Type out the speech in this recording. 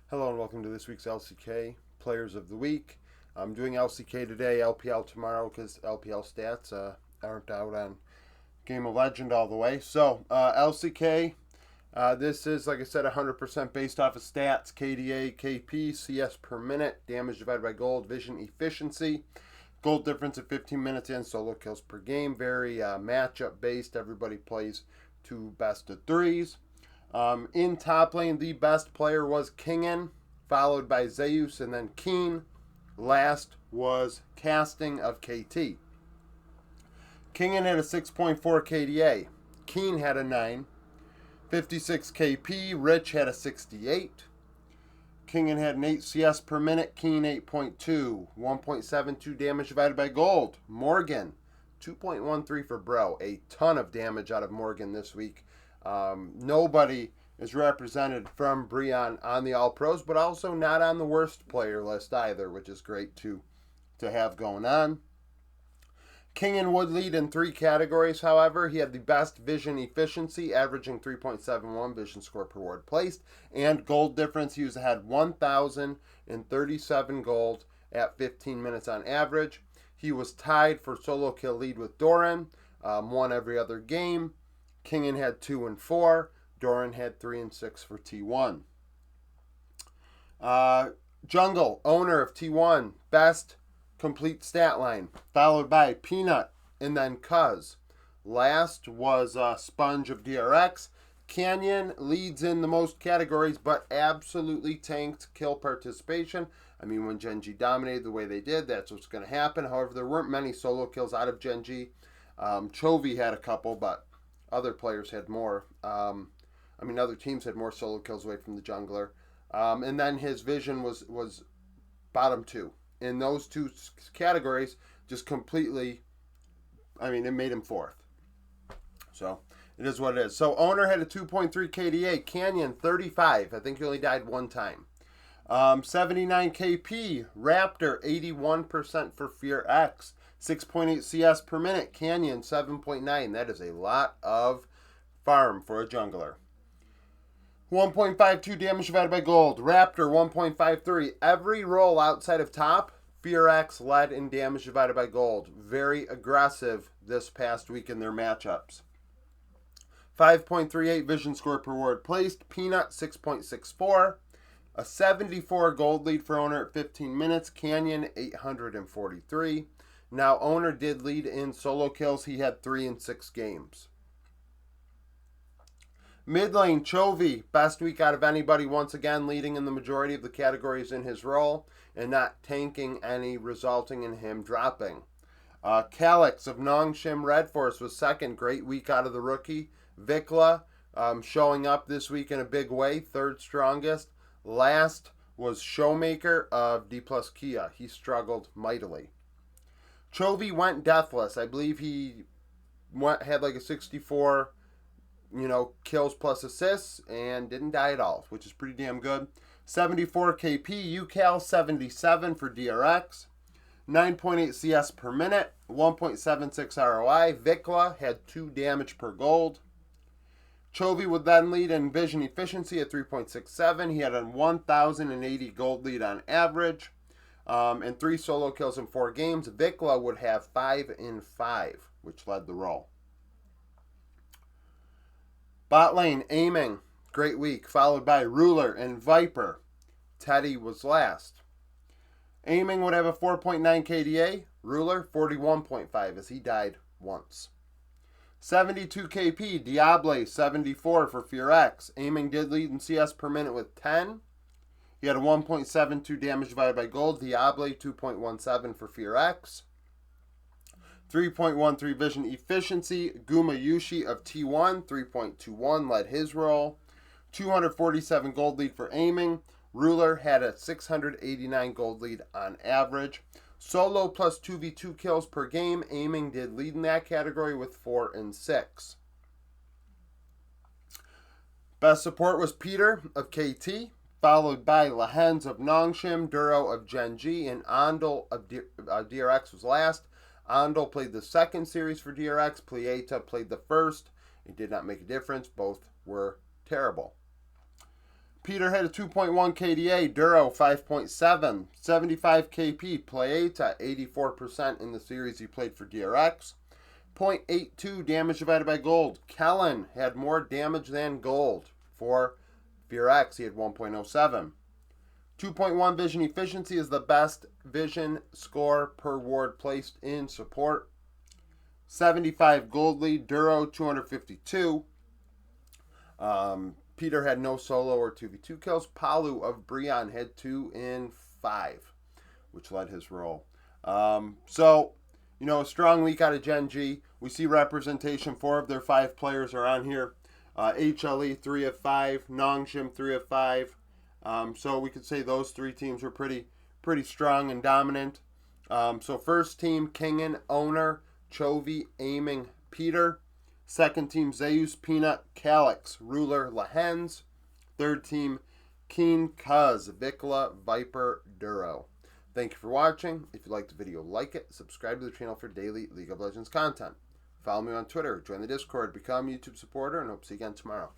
Hello and welcome to this week's LCK Players of the Week. I'm doing LCK today, LPL tomorrow because LPL stats aren't out on Game of Legend all the way. So LCK, this is, like I said, 100% based off of stats, KDA, KP, CS per minute, damage divided by gold, vision efficiency, gold difference at 15 minutes in, solo kills per game. Very matchup based. Everybody plays two best of threes. In top lane, the best player was Kingen, followed by Zeus and then Keen. Last was Casting of KT. Kingen had a 6.4 KDA. Keen had a 9. 56 KP. Rich had a 68. Kingen had an 8 CS per minute. Keen 8.2. 1.72 damage divided by gold. Morgan 2.13 for Bro. A ton of damage out of Morgan this week. Nobody is represented from Breon on the All Pros, but also not on the worst player list either, which is great to have going on. Kingen would lead in 3 categories, however. He had the best vision efficiency, averaging 3.71 vision score per ward placed, and gold difference. He had 1,037 gold at 15 minutes on average. He was tied for solo kill lead with Doran, won every other game. Kingen had 2 and 4. Doran had 3 and 6 for T1. Jungle, owner of T1, best complete stat line, followed by Peanut and then Cuz. Last was Sponge of DRX. Canyon leads in the most categories, but absolutely tanked kill participation. I mean, when Gen G dominated the way they did, that's what's going to happen. However, there weren't many solo kills out of Gen G. Chovy had a couple, but other players had more. Other teams had more solo kills away from the jungler. And then his vision was bottom 2. In those 2 categories, just completely, it made him 4th. So, it is what it is. So, owner had a 2.3 KDA. Canyon, 35. I think he only died 1 time. 79 KP. Raptor, 81% for Fear X. 6.8 CS per minute. Canyon, 7.9. That is a lot of farm for a jungler. 1.52 damage divided by gold. Raptor, 1.53. Every role outside of top, Fear X led in damage divided by gold. Very aggressive this past week in their matchups. 5.38 vision score per ward placed. Peanut, 6.64. A 74 gold lead for owner at 15 minutes. Canyon, 843. Now, owner did lead in solo kills. He had 3 in 6 games. Mid lane, Chovy, best week out of anybody, once again leading in the majority of the categories in his role and not tanking any, resulting in him dropping. Calyx of Nongshim Red Force was second. Great week out of the rookie. Vikla showing up this week in a big way, 3rd strongest. Last was Showmaker of D+ Kia. He struggled mightily. Chovy went deathless. I believe he had like a 64, kills plus assists and didn't die at all, which is pretty damn good. 74 KP, UCal 77 for DRX. 9.8 CS per minute, 1.76 ROI. Vikla had 2 damage per gold. Chovy would then lead in vision efficiency at 3.67. He had a 1,080 gold lead on average. And 3 solo kills in 4 games. Vikla would have 5 in 5, which led the roll. Bot lane, Aiming, great week, followed by Ruler and Viper. Teddy was last. Aiming would have a 4.9 KDA. Ruler, 41.5, as he died once. 72 KP, Diable, 74 for Fear X. Aiming did lead in CS per minute with 10. He had a 1.72 damage divided by gold. Diable, 2.17 for Fear X. 3.13 vision efficiency. Guma Yushi of T1, 3.21, led his role. 247 gold lead for Aiming. Ruler had a 689 gold lead on average. Solo plus 2v2 kills per game. Aiming did lead in that category with 4 and 6. Best support was Peter of KT, followed by Lahens of Nongshim, Duro of Gen G, and Andal of DRX was last. Andal played the 2nd series for DRX. Plieta played the 1st. It did not make a difference. Both were terrible. Peter had a 2.1 KDA, Duro 5.7, 75 KP, Playeta 84% in the series he played for DRX. 0.82 damage divided by gold. Kellen had more damage than gold for DRX. He had 1.07. 2.1 vision efficiency is the best vision score per ward placed in support. 75 gold lead, Duro 252. Peter had no solo or 2v2 kills. Palu of Breon had 2 in 5, which led his roll. So, a strong week out of Gen G. We see representation. 4 of their 5 players are on here. HLE 3 of 5, Nongshim 3 of 5. So we could say those 3 teams were pretty strong and dominant. So first team, Kingen, Owner, Chovy, Aiming, Peter. Second team, Zeus, Peanut, Calyx, Ruler, Lahens. Third team, Keen, Cuz, Vikla, Viper, Duro. Thank you for watching. If you liked the video, like it. Subscribe to the channel for daily League of Legends content. Follow me on Twitter, join the Discord, become a YouTube supporter, and hope to see you again tomorrow.